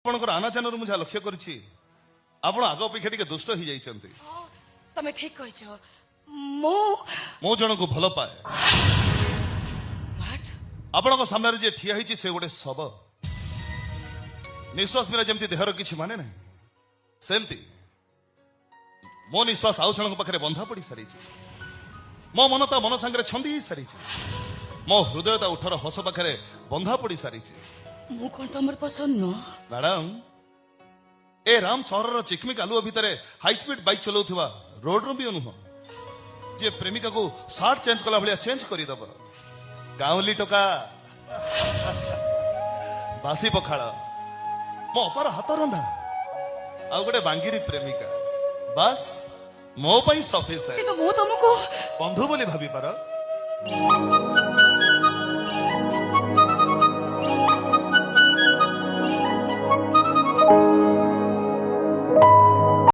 ଆପଣଙ୍କର ଆନାଚାନରୁ ମୁଁ ଯାହା ଲକ୍ଷ୍ୟ କରିଛି ଆପଣ ଆଗ ଅପେକ୍ଷା ଟିକେ ଦୁଷ୍ଟ ହେଇଯାଇଛନ୍ତି। ତମେ ଠିକ କହିଛ। ମୁଁ ଜଣକୁ ଭଲ ପାଏ। What? ଆପଣଙ୍କ ସାମ୍ନାରେ ଯିଏ ଠିଆ ହେଇଛି ସେ ଗୋଟେ ଶବ। ନିଶ୍ୱାସ ବିନା ଯେମିତି ଦେହର କିଛି ମାନେ ନାହିଁ ସେମିତି ମୋ ନିଶ୍ୱାସ ଆଉ ଜଣଙ୍କ ପାଖରେ ବନ୍ଧା ପଡି ସାରିଛି। ମୋ ମନ ତା ମନ ସାଙ୍ଗରେ ଛନ୍ଦି ହେଇ ସାରିଛି। ମୋ ହୃଦୟ ତା ଉଠର ହସ ପାଖରେ ବନ୍ଧା ପଡି ସାରିଛି। ମୁଁ କଣ ତମର ପସନ୍ଦ ନୁହଁ? ମ୍ୟାଡାମ ଏ ରାମ ସହରର ଚିକମିକ ଆଲୁଅ ଭିତରେ ହାଇ ସ୍ପିଡ ବାଇକ୍ ଚଲାଉଥିବା ରୋଡ ରୋମିଓ ନୁହଁ ଯିଏ ପ୍ରେମିକାକୁ ସାର୍ଟ ଚେଞ୍ଜ କଲା ଭଳିଆ ଚେଞ୍ଜ କରିଦବ। ଗାଉଁଲି ଟୋକା ବାସି ପଖାଳ ମୋ ଅପାର ହାତ ରନ୍ଧା ଆଉ ଗୋଟେ ବାଙ୍ଗିରି ପ୍ରେମିକା ବାସ୍ ମୋ ପାଇଁ ସଫିସିଏଣ୍ଟ। କିନ୍ତୁ ମୁଁ ତମକୁ ବନ୍ଧୁ ବୋଲି ଭାବିପାର।